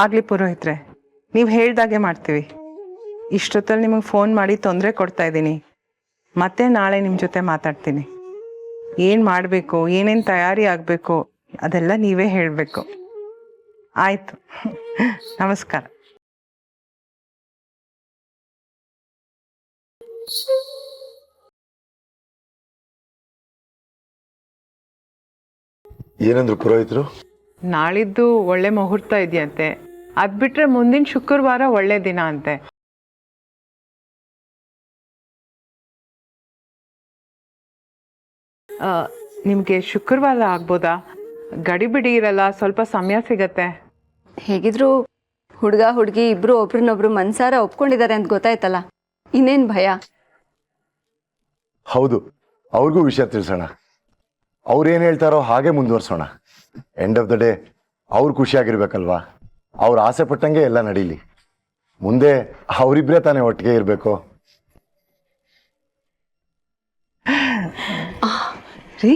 ಆಗಲಿ ಪುರೋಹಿತ್ರೆ, ನೀವು ಹೇಳ್ದಾಗೆ ಮಾಡ್ತೀವಿ. ಇಷ್ಟೊತ್ತಲ್ಲಿ ನಿಮಗೆ ಫೋನ್ ಮಾಡಿ ತೊಂದರೆ ಕೊಡ್ತಾ ಇದ್ದೀನಿ. ಮತ್ತೆ ನಾಳೆ ನಿಮ್ಮ ಜೊತೆ ಮಾತಾಡ್ತೀನಿ. ಏನು ಮಾಡಬೇಕು, ಏನೇನು ತಯಾರಿ ಆಗಬೇಕು ಅದೆಲ್ಲ ನೀವೇ ಹೇಳಬೇಕು. ಆಯಿತು. ನಮಸ್ಕಾರ. ಏನಂದ್ರು ಪುರೋಹಿತರು? ನಾಳಿದ್ದು ಒಳ್ಳೆ ಮುಹೂರ್ತ ಇದೆಯಂತೆ. ಅದು ಬಿಟ್ಟರೆ ಮುಂದಿನ ಶುಕ್ರವಾರ ಒಳ್ಳೆ ದಿನ ಅಂತೆ. ನಿಮಗೆ ಶುಕ್ರವಾರ ಆಗ್ಬೋದಾ? ಗಡಿಬಿಡಿ ಇರಲ್ಲ, ಸ್ವಲ್ಪ ಸಮಯ ಸಿಗತ್ತೆ. ಹೇಗಿದ್ರು ಹುಡುಗ ಹುಡುಗಿ ಇಬ್ರು ಒಬ್ರನ್ನೊಬ್ರು ಮನ್ಸಾರ ಒಪ್ಕೊಂಡಿದ್ದಾರೆ ಅಂತ ಗೊತ್ತಾಯ್ತಲ್ಲ, ಇನ್ನೇನು ಭಯ? ಹೌದು, ಅವ್ರಿಗೂ ವಿಷಯ ತಿಳಿಸೋಣ. ಅವ್ರೇನು ಹೇಳ್ತಾರೋ ಹಾಗೆ ಮುಂದುವರ್ಸೋಣ. ಎಂಡ್ ಆಫ್ ದ ಡೇ ಅವ್ರು ಖುಷಿಯಾಗಿರ್ಬೇಕಲ್ವಾ? ಅವ್ರು ಆಸೆ ಪಟ್ಟಂಗೆ ಎಲ್ಲ ನಡೀಲಿ. ಮುಂದೆ ಅವರಿಬ್ಬರೇ ತಾನೇ ಒಟ್ಟಿಗೆ ಇರಬೇಕು. ರೀ,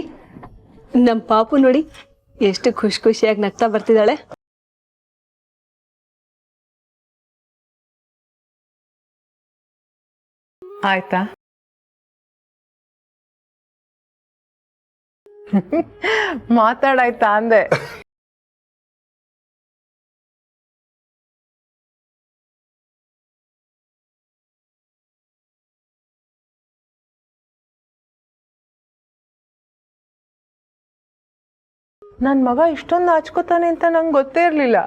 ನಮ್ಮ ಪಾಪು ನೋಡಿ ಎಷ್ಟು ಖುಷಿಯಾಗಿ ನಗ್ತಾ ಬರ್ತಿದ್ದಾಳೆ. ಆಯ್ತಾ? ಮಾತಾಡಾಯ್ತಾ ಅಂದೆ. ನನ್ನ ಮಗ ಇಷ್ಟೊಂದು ನಾಚ್ಕೋತಾನೆ ಅಂತ ನಂಗೆ ಗೊತ್ತೇ ಇರಲಿಲ್ಲ.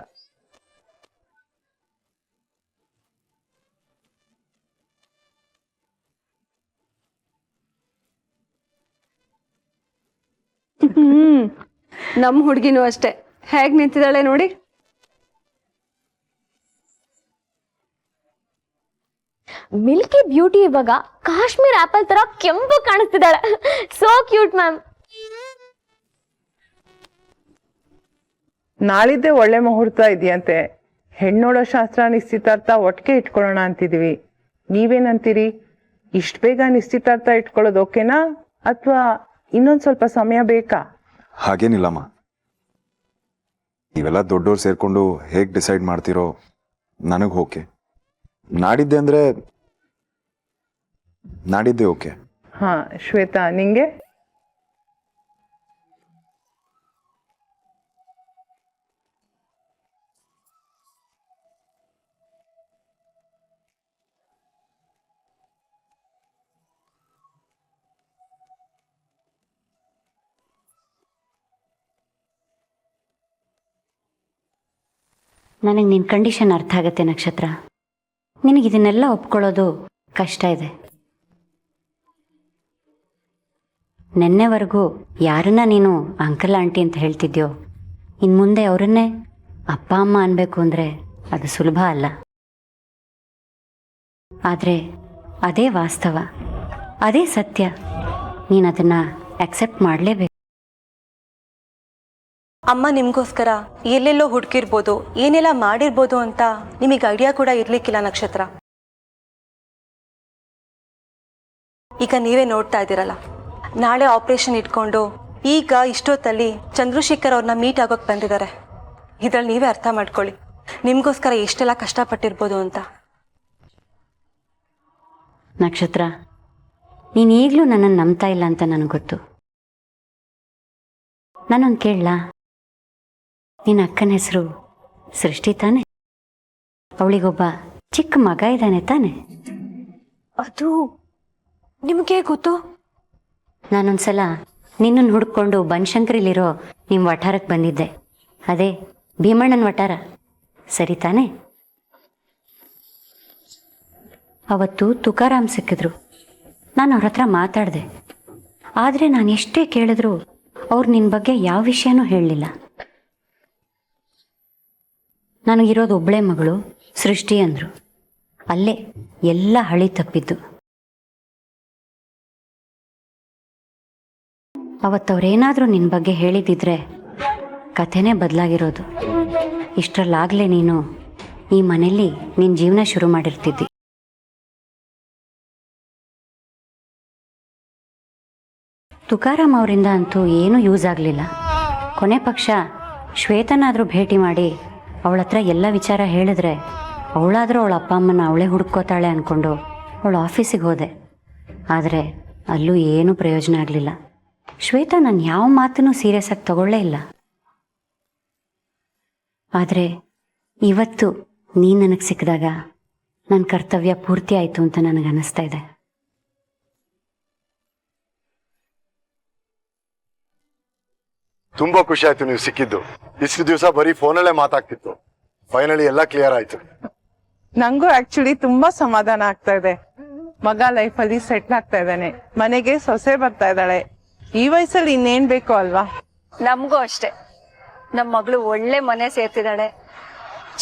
ನಮ್ಮ ಹುಡುಗಿನೂ ಅಷ್ಟೇ, ಹೇಗ್ ನಿಂತಿದ್ದಾಳೆ ನೋಡಿ. ಮಿಲ್ಕಿ ಬ್ಯೂಟಿ ಇವಾಗ ಕಾಶ್ಮೀರ್ ಆಪಲ್ ತರ ಕೆಂಪು ಕಾಣಿಸ್ತಿದ್ದಾಳೆ. So cute ma'am. ನಾಳಿದ್ದೇ ಒಳ್ಳೆ ಮುಹೂರ್ತ ಇದೆಯಂತೆ. ಹೆಣ್ಣೋಡೋ ಶಾಸ್ತ್ರ ನಿಶ್ಚಿತಾರ್ಥ ಒಟ್ಟಿಗೆ ಇಟ್ಕೊಳ್ಳೋಣ ಅಂತಿದೀವಿ. ನೀವೇನಂತೀರಿ? ಇಷ್ಟು ಬೇಗ ನಿಶ್ಚಿತಾರ್ಥ ಇಟ್ಕೊಳ್ಳೋದು ಓಕೆನಾ, ಅಥವಾ ಇನ್ನೊಂದು ಸ್ವಲ್ಪ ಸಮಯ ಬೇಕಾ? ಹಾಗೇನಿಲ್ಲಮ್ಮ, ನೀವೆಲ್ಲ ದೊಡ್ಡವ್ರು ಸೇರ್ಕೊಂಡು ಹೇಗೆ ಡಿಸೈಡ್ ಮಾಡ್ತೀರೋ ನನಗೆ ಓಕೆ. ನಾಡಿದ್ದೆ ಅಂದರೆ ನಾಡಿದ್ದೆ ಓಕೆ. ಹಾ ಶ್ವೇತಾ, ನಿಂಗೆ? ನನಗೆ ನಿನ್ನ ಕಂಡೀಷನ್ ಅರ್ಥ ಆಗುತ್ತೆ ನಕ್ಷತ್ರ. ನಿನಗಿದನ್ನೆಲ್ಲ ಒಪ್ಕೊಳ್ಳೋದು ಕಷ್ಟ ಇದೆ. ನೆನ್ನೆವರೆಗೂ ಯಾರನ್ನ ನೀನು ಅಂಕಲ್ ಆಂಟಿ ಅಂತ ಹೇಳ್ತಿದ್ಯೋ, ಇನ್ನು ಮುಂದೆ ಅವರನ್ನೇ ಅಪ್ಪ ಅಮ್ಮ ಅನ್ಬೇಕು ಅಂದರೆ ಅದು ಸುಲಭ ಅಲ್ಲ. ಆದರೆ ಅದೇ ವಾಸ್ತವ, ಅದೇ ಸತ್ಯ. ನೀನು ಅದನ್ನು ಆಕ್ಸೆಪ್ಟ್ ಮಾಡಲೇಬೇಕು. ಅಮ್ಮ ನಿಮಗೋಸ್ಕರ ಎಲ್ಲೆಲ್ಲೋ ಹುಡುಕಿರ್ಬೋದು, ಏನೆಲ್ಲ ಮಾಡಿರ್ಬೋದು ಅಂತ ನಿಮಗೆ ಐಡಿಯಾ ಕೂಡ ಇರಲಿಕ್ಕಿಲ್ಲ ನಕ್ಷತ್ರ. ಈಗ ನೀವೇ ನೋಡ್ತಾ ಇದ್ದೀರಲ್ಲ, ನಾಳೆ ಆಪರೇಷನ್ ಇಟ್ಕೊಂಡು ಈಗ ಇಷ್ಟೊತ್ತಲ್ಲಿ ಚಂದ್ರಶೇಖರ್ ಅವ್ರನ್ನ ಮೀಟ್ ಆಗೋಕೆ ಬಂದಿದ್ದಾರೆ. ಇದ್ರಲ್ಲಿ ನೀವೇ ಅರ್ಥ ಮಾಡ್ಕೊಳ್ಳಿ ನಿಮಗೋಸ್ಕರ ಎಷ್ಟೆಲ್ಲ ಕಷ್ಟಪಟ್ಟಿರ್ಬೋದು ಅಂತ. ನಕ್ಷತ್ರ, ನೀನು ಈಗಲೂ ನನ್ನನ್ನು ನಂಬ್ತಾ ಇಲ್ಲ ಅಂತ ನನಗೆ ಗೊತ್ತು. ನಾನೊಂದು ಕೇಳಲಾ? ನಿನ್ನ ಅಕ್ಕನ ಹೆಸರು ಸೃಷ್ಟಿ ತಾನೆ? ಅವಳಿಗೊಬ್ಬ ಚಿಕ್ಕ ಮಗ ಇದ್ದಾನೆ ತಾನೆ? ಅದು ನಿಮಗೆ ಗೊತ್ತು? ನಾನೊಂದ್ಸಲ ನಿನ್ನನ್ನು ಹುಡ್ಕೊಂಡು ಬನಶಂಕರಿಲಿರೋ ನಿಮ್ಮ ವಠಾರಕ್ಕೆ ಬಂದಿದ್ದೆ. ಅದೇ ಭೀಮಣ್ಣನ ವಠಾರ, ಸರಿ ತಾನೆ? ಅವತ್ತು ತುಕಾರಾಮ್ ಸಿಕ್ಕಿದ್ರು. ನಾನು ಅವ್ರ ಹತ್ರ ಮಾತಾಡಿದೆ. ಆದರೆ ನಾನು ಎಷ್ಟೇ ಕೇಳಿದ್ರು ಅವ್ರು ನಿನ್ನ ಬಗ್ಗೆ ಯಾವ ವಿಷಯನೂ ಹೇಳಲಿಲ್ಲ. ನನಗಿರೋದು ಒಬ್ಬಳೇ ಮಗಳು ಸೃಷ್ಟಿ ಅಂದರು. ಅಲ್ಲೇ ಎಲ್ಲ ಹಳಿ ತಪ್ಪಿದ್ದು. ಅವತ್ತವ್ರೇನಾದರೂ ನಿನ್ನ ಬಗ್ಗೆ ಹೇಳಿದ್ದಿದ್ರೆ ಕಥೆನೇ ಬದಲಾಗಿರೋದು. ಇಷ್ಟರಲ್ಲಾಗಲೇ ನೀನು ಈ ಮನೆಯಲ್ಲಿ ನಿನ್ನ ಜೀವನ ಶುರು ಮಾಡಿರ್ತಿದ್ದಿ. ತುಕಾರಾಮ್ ಅವರಿಂದ ಅಂತೂ ಏನೂ ಯೂಸ್ ಆಗಲಿಲ್ಲ. ಕೊನೆ ಪಕ್ಷ ಶ್ವೇತನಾದರೂ ಭೇಟಿ ಮಾಡಿ ಅವಳ ಹತ್ರ ಎಲ್ಲ ವಿಚಾರ ಹೇಳಿದ್ರೆ ಅವಳಾದರೂ ಅವಳ ಅಪ್ಪ ಅಮ್ಮನ ಅವಳೇ ಹುಡುಕೋತಾಳೆ ಅಂದ್ಕೊಂಡು ಅವಳು ಆಫೀಸಿಗೆ ಹೋದೆ. ಆದರೆ ಅಲ್ಲೂ ಏನೂ ಪ್ರಯೋಜನ ಆಗಲಿಲ್ಲ. ಶ್ವೇತಾ ನಾನು ಯಾವ ಮಾತನ್ನೂ ಸೀರಿಯಸ್ ಆಗಿ ತಗೊಳ್ಳೇ ಇಲ್ಲ. ಆದರೆ ಇವತ್ತು ನೀನು ನನಗೆ ಸಿಕ್ಕಿದಾಗ ನನ್ನ ಕರ್ತವ್ಯ ಪೂರ್ತಿ ಆಯಿತು ಅಂತ ನನಗೆ ಅನ್ನಿಸ್ತಾ ಇದೆ. ತುಂಬಾ ಖುಷಿ ಆಯ್ತು ನೀವು ಸಿಕ್ಕಿದ್ದು. ಇಷ್ಟು ದಿವಸ ಬರೀ ಫೋನಲ್ಲೇ ಮಾತಾಗ್ತಿತ್ತು. ಫೈನಲಿ ಎಲ್ಲ ಕ್ಲಿಯರ್ ಆಯ್ತು. ನಂಗೂ ಆಕ್ಚುಲಿ ತುಂಬಾ ಸಮಾಧಾನ ಆಗ್ತಾ ಇದೆ. ಮಗ ಲೈಫಲ್ಲಿ ಸೆಟ್ಲ್ ಆಗ್ತಾ ಇದ್ದಾನೆ, ಮನೆಗೆ ಸೊಸೆ ಬರ್ತಾ ಇದ್ದಾಳೆ. ಈ ವಯಸ್ಸಲ್ಲಿ ಇನ್ನೇನ್ ಬೇಕು ಅಲ್ವಾ? ನಮಗೂ ಅಷ್ಟೇ. ನಮ್ಮ ಮಗಳು ಒಳ್ಳೆ ಮನೆ ಸೇರ್ತಿದ್ದಾಳೆ,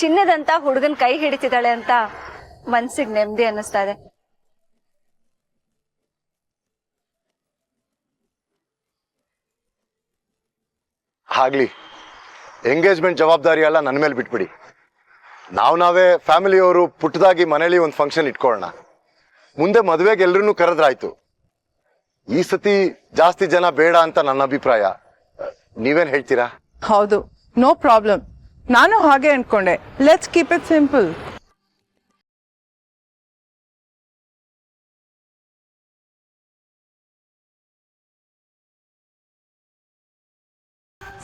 ಚಿನ್ನದಂತ ಹುಡುಗನ ಕೈ ಹಿಡಿತಿದ್ದಾಳೆ ಅಂತ ಮನ್ಸಿಗೆ ನೆಮ್ಮದಿ ಅನ್ನಿಸ್ತಾ ಇದೆ. ಆಗ್ಲಿ, ಎಂಗೇಜ್ಮೆಂಟ್ ಜವಾಬ್ದಾರಿ ಎಲ್ಲ ನನ್ನ ಮೇಲೆ ಬಿಟ್ಬಿಡಿ. ನಾವೇ ಫ್ಯಾಮಿಲಿಯವರು ಪುಟ್ಟದಾಗಿ ಮನೇಲಿ ಒಂದು ಫಂಕ್ಷನ್ ಇಟ್ಕೊಳ್ಳೋಣ. ಮುಂದೆ ಮದುವೆಗೆ ಎಲ್ರನ್ನೂ ಕರೆದ್ರಾಯ್ತು. ಈ ಸತಿ ಜಾಸ್ತಿ ಜನ ಬೇಡ ಅಂತ ನನ್ನ ಅಭಿಪ್ರಾಯ. ನೀವೇನ್ ಹೇಳ್ತೀರಾ? ಹೌದು, ನೋ ಪ್ರಾಬ್ಲಮ್. ನಾನು ಹಾಗೆ ಅನ್ಕೊಂಡೆ. Let's keep it simple.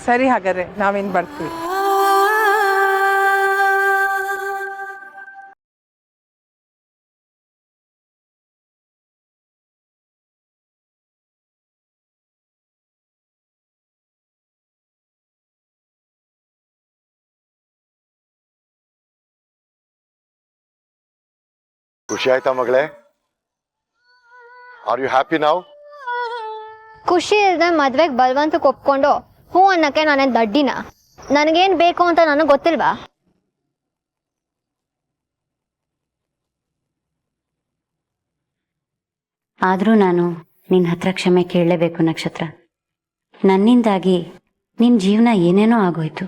ಸರಿ, ಹಾಗಾದ್ರೆ ನಾವಿನ್ ಬರ್ತೀವಿ. ಖುಷಿ ಆಯ್ತಾ ಮಗಳೇ? ಆರ್ ಯು ಹ್ಯಾಪಿ ನಾವ್? ಖುಷಿ ಇಲ್ಲದೆ ಮದ್ವೆಗೆ ಬಲವಂತಕ್ಕೆ ಒಪ್ಕೊಂಡು ಹೂ ಅನ್ನಕ್ಕೆ ನಾನೇನ್ ದಡ್ಡಿನ? ನನಗೇನ್ ಬೇಕು ಅಂತ ನನಗೆ ಗೊತ್ತಿಲ್ವಾ? ಆದರೂ ನಾನು ನಿನ್ನ ಹತ್ರ ಕ್ಷಮೆ ಕೇಳಲೇಬೇಕು ನಕ್ಷತ್ರ. ನನ್ನಿಂದಾಗಿ ನಿನ್ನ ಜೀವನ ಏನೇನೋ ಆಗೋಯ್ತು.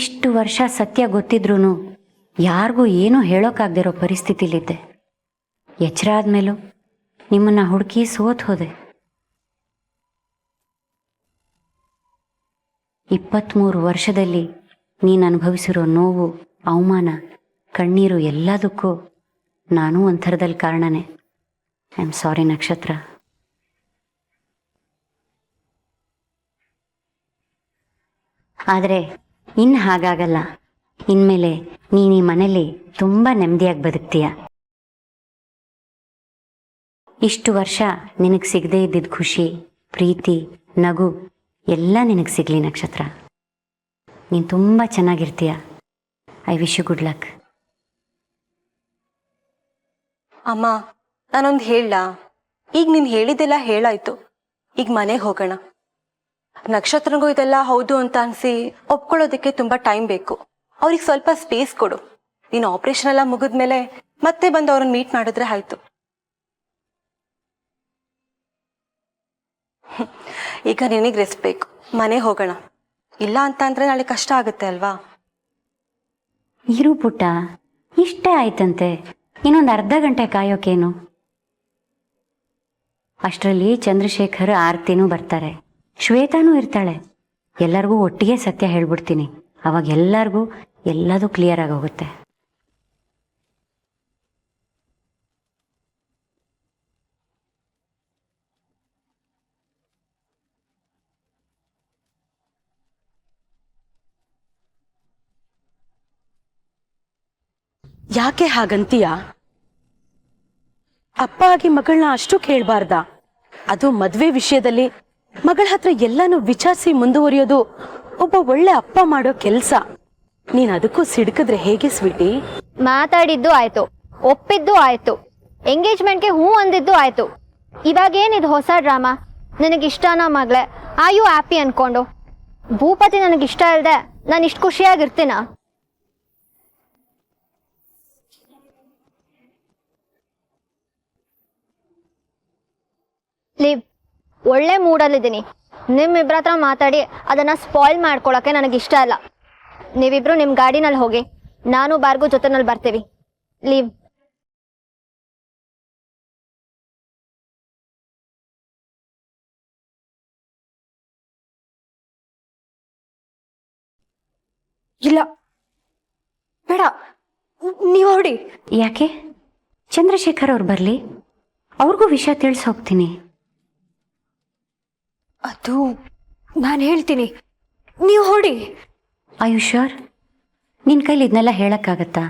ಇಷ್ಟು ವರ್ಷ ಸತ್ಯ ಗೊತ್ತಿದ್ರೂ ಯಾರಿಗೂ ಏನೂ ಹೇಳೋಕ್ಕಾಗದಿರೋ ಪರಿಸ್ಥಿತಿಲಿದ್ದೆ. ಎಚ್ಚರ ಆದ್ಮೇಲೂ ನಿಮ್ಮನ್ನು ಹುಡುಕಿ ಸೋತ್ ಹೋದೆ. 23 ವರ್ಷದಲ್ಲಿ ನೀನು ಅನುಭವಿಸಿರೋ ನೋವು, ಅವಮಾನ, ಕಣ್ಣೀರು ಎಲ್ಲದಕ್ಕೂ ನಾನು ಒಂಥರದಲ್ಲಿ ಕಾರಣನೇ. ಐ ಆಮ್ ಸಾರಿ ನಕ್ಷತ್ರ. ಆದರೆ ಇನ್ನು ಹಾಗಾಗಲ್ಲ. ಇನ್ಮೇಲೆ ನೀನು ಈ ಮನೇಲಿ ತುಂಬ ನೆಮ್ಮದಿಯಾಗಿ ಬದುಕ್ತೀಯ. ಇಷ್ಟು ವರ್ಷ ನಿನಗೆ ಸಿಗದೇ ಇದ್ದಿದ್ದ ಖುಷಿ, ಪ್ರೀತಿ, ನಗು ಎಲ್ಲ ನಿನಗೆ ಸಿಗಲಿ ನಕ್ಷತ್ರ. ನೀನು ತುಂಬ ಚೆನ್ನಾಗಿರ್ತೀಯ. I wish you good luck. ಅಮ್ಮ, ನಾನೊಂದು ಹೇಳ. ಈಗ ನೀನು ಹೇಳಿದ್ದೆಲ್ಲ ಹೇಳಾಯ್ತು. ಈಗ ಮನೆಗೆ ಹೋಗೋಣ. ನಕ್ಷತ್ರನಿಗೂ ಇದೆಲ್ಲ ಹೌದು ಅಂತ ಅನಿಸಿ ಒಪ್ಕೊಳ್ಳೋದಕ್ಕೆ ತುಂಬ ಟೈಮ್ ಬೇಕು. ಅವ್ರಿಗೆ ಸ್ವಲ್ಪ ಸ್ಪೇಸ್ ಕೊಡು. ನೀನು ಆಪರೇಷನ್ ಎಲ್ಲ ಮುಗಿದ್ಮೇಲೆ ಮತ್ತೆ ಬಂದು ಅವ್ರನ್ನ ಮೀಟ್ ಮಾಡಿದ್ರೆ ಆಯ್ತು. ಈಗ ನಿನಗೆ ರೆಸ್ಟ್ ಬೇಕು. ಮನೆ ಹೋಗೋಣ. ಇಲ್ಲ ಅಂತ ಅಂದ್ರೆ ನಾಳೆ ಕಷ್ಟ ಆಗುತ್ತೆ ಅಲ್ವಾ? ಇರು ಪುಟ್ಟ, ಇಷ್ಟೇ ಆಯ್ತಂತೆ. ಇನ್ನೊಂದು ಅರ್ಧ ಗಂಟೆ ಕಾಯೋಕೇನು? ಅಷ್ಟರಲ್ಲಿ ಚಂದ್ರಶೇಖರ್, ಆರ್ತಿನೂ ಬರ್ತಾರೆ, ಶ್ವೇತಾನೂ ಇರ್ತಾಳೆ. ಎಲ್ಲರಿಗೂ ಒಟ್ಟಿಗೆ ಸತ್ಯ ಹೇಳ್ಬಿಡ್ತೀನಿ. ಅವಾಗ ಎಲ್ಲರಿಗೂ ಎಲ್ಲದೂ ಕ್ಲಿಯರ್ ಆಗೋಗುತ್ತೆ. ಯಾಕೆ ಹಾಗಂತೀಯ? ಅಪ್ಪ ಆಗಿ ಮಗಳನ್ನ ಅಷ್ಟು ಕೇಳಬಾರ್ದ? ಅದು ಮದ್ವೆ ವಿಷಯದಲ್ಲಿ ಮಗಳ ಹತ್ರ ಎಲ್ಲಾನು ವಿಚಾರಿಸಿ ಮುಂದುವರಿಯೋದು ಒಬ್ಬ ಒಳ್ಳೆ ಅಪ್ಪ ಮಾಡೋ ಕೆಲ್ಸ. ನೀನ್ ಅದಕ್ಕೂ ಸಿಡ್ಕಿದ್ರೆ ಹೇಗೆ ಸ್ವೀಟಿ? ಮಾತಾಡಿದ್ದು ಆಯ್ತು, ಒಪ್ಪಿದ್ದು ಆಯ್ತು, ಎಂಗೇಜ್ಮೆಂಟ್ಗೆ ಹೂ ಅಂದಿದ್ದು ಆಯ್ತು. ಇವಾಗೇನಿದು ಹೊಸ ಡ್ರಾಮಾ? ನಿನಗಿಷ್ಟನಾ ಮಗಳೇ? ಆರ್ ಯು ಹ್ಯಾಪಿ ಅನ್ಕೊಂಡು? ಭೂಪತಿ ನನಗಿಷ್ಟ ಇಲ್ಲದೆ ನಾನು ಇಷ್ಟು ಖುಷಿಯಾಗಿರ್ತೀನ? ಲೀವ್. ಒಳ್ಳೆ ಮೂಡಲ್ಲಿದ್ದೀನಿ. ನಿಮ್ಮಿಬ್ರ ಹತ್ರ ಮಾತಾಡಿ ಅದನ್ನ ಸ್ಪಾಯ್ಲ್ ಮಾಡ್ಕೊಳಕ್ಕೆ ನನಗಿಷ್ಟ ಇಲ್ಲ. ನೀವಿಬ್ರು ನಿಮ್ಮ ಗಾಡಿನಲ್ಲಿ ಹೋಗಿ, ನಾನು ಬಾರ್ಗು ಜೊತೆನಲ್ಲಿ ಬರ್ತೀವಿ. ಲೀವ್. ಇಲ್ಲ ಬೇಡ, ನೀವು ಹೊಡಿ. ಯಾಕೆ? ಚಂದ್ರಶೇಖರ್ ಅವ್ರು ಬರಲಿ, ಅವ್ರಿಗೂ ವಿಷಯ ತಿಳಿಸಿ ಹೋಗ್ತೀನಿ. ಅದು ನಾನು ಹೇಳ್ತೀನಿ, ನೀವು ಹೊಡಿ. ಆಯುಷ್ಯೂರ್? ನಿನ್ನ ಕೈಲಿ ಇದನ್ನೆಲ್ಲ ಹೇಳೋಕ್ಕಾಗತ್ತಾ?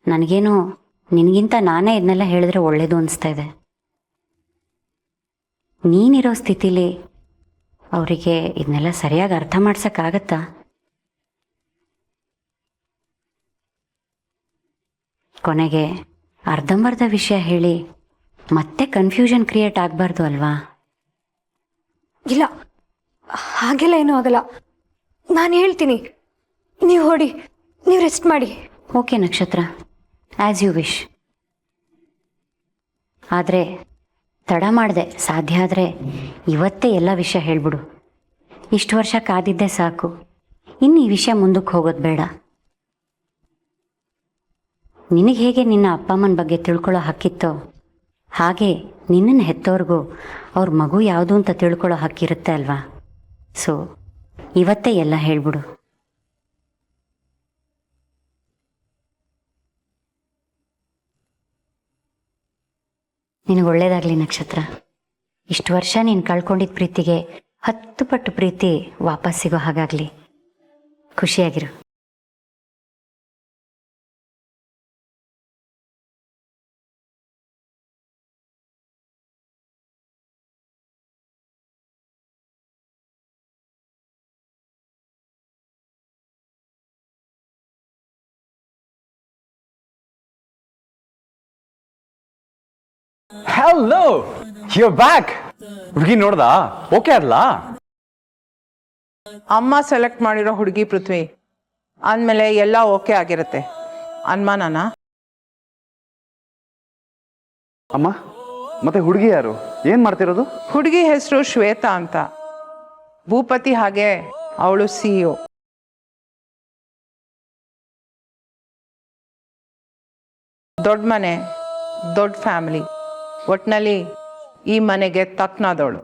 ನನಗೇನೋ ನಿನಗಿಂತ ನಾನೇ ಇದನ್ನೆಲ್ಲ ಹೇಳಿದ್ರೆ ಒಳ್ಳೇದು ಅನಿಸ್ತಾ ಇದೆ. ನೀನಿರೋ ಸ್ಥಿತಿಲಿ ಅವರಿಗೆ ಇದನ್ನೆಲ್ಲ ಸರಿಯಾಗಿ ಅರ್ಥ ಮಾಡ್ಸೋಕ್ಕಾಗತ್ತಾ? ಕೊನೆಗೆ ಅರ್ಧಂಬರ್ಧ ವಿಷಯ ಹೇಳಿ ಮತ್ತೆ ಕನ್ಫ್ಯೂಷನ್ ಕ್ರಿಯೇಟ್ ಆಗಬಾರ್ದು ಅಲ್ವಾ? ಇಲ್ಲ, ಹಾಗೆಲ್ಲ ಏನೂ ಆಗಲ್ಲ. ನಾನು ಹೇಳ್ತೀನಿ, ನೀವು ಹೊಡಿ, ನೀವು ರೆಸ್ಟ್ ಮಾಡಿ. ಓಕೆ ನಕ್ಷತ್ರ, ಆ್ಯಸ್ ಯು ವಿಶ್. ಆದರೆ ತಡ ಮಾಡಿದೆ, ಸಾಧ್ಯ ಆದರೆ ಇವತ್ತೇ ಎಲ್ಲ ವಿಷಯ ಹೇಳ್ಬಿಡು. ಇಷ್ಟು ವರ್ಷ ಕಾದಿದ್ದೇ ಸಾಕು, ಇನ್ನು ಈ ವಿಷಯ ಮುಂದಕ್ಕೆ ಹೋಗೋದು ಬೇಡ. ನಿನಗೆ ಹೇಗೆ ನಿನ್ನ ಅಪ್ಪ ಅಮ್ಮನ ಬಗ್ಗೆ ತಿಳ್ಕೊಳ್ಳೋ ಹಕ್ಕಿತ್ತೋ ಹಾಗೆ ನಿನ್ನನ್ನು ಹೆತ್ತವ್ರಿಗೂ ಅವ್ರ ಮಗು ಯಾವುದು ಅಂತ ತಿಳ್ಕೊಳ್ಳೋ ಹಕ್ಕಿರುತ್ತೆ ಅಲ್ವಾ? ಸೊ ಇವತ್ತೇ ಎಲ್ಲ ಹೇಳ್ಬಿಡು. ನಿನಗೆ ಒಳ್ಳೇದಾಗಲಿ ನಕ್ಷತ್ರ. ಇಷ್ಟು ವರ್ಷ ನೀನು ಕಳ್ಕೊಂಡಿದ್ದ ಪ್ರೀತಿಗೆ 10 ಪಟ್ಟು ಪ್ರೀತಿ ವಾಪಸ್ ಸಿಗೋ ಹಾಗಾಗಲಿ. ಖುಷಿಯಾಗಿರು. Hello, you back. ಹುಡುಗಿ ನೋಡ್ದಾ? ಓಕೆ ಅಲ್ಲ? ಅಮ್ಮ ಸೆಲೆಕ್ಟ್ ಮಾಡಿರೋ ಹುಡುಗಿ ಪೃಥ್ವಿ ಅಂದಮೇಲೆ ಎಲ್ಲ ಓಕೆ ಆಗಿರುತ್ತೆ. ಅನುಮಾನನಾ? ಅಮ್ಮ, ಮತ್ತೆ ಹುಡುಗಿ ಯಾರು? ಏನ್ ಮಾಡ್ತಿರೋದು? ಹುಡುಗಿ ಹೆಸರು ಶ್ವೇತಾ ಅಂತ. ಭೂಪತಿ ಹಾಗೆ ಅವಳು CEO. ದೊಡ್ಡ ಮನೆ, ದೊಡ್ಡ ಫ್ಯಾಮಿಲಿ. ಒಟ್ನಲ್ಲಿ ಈ ಮನೆಗೆ ತಕ್ಕನಾದವಳು.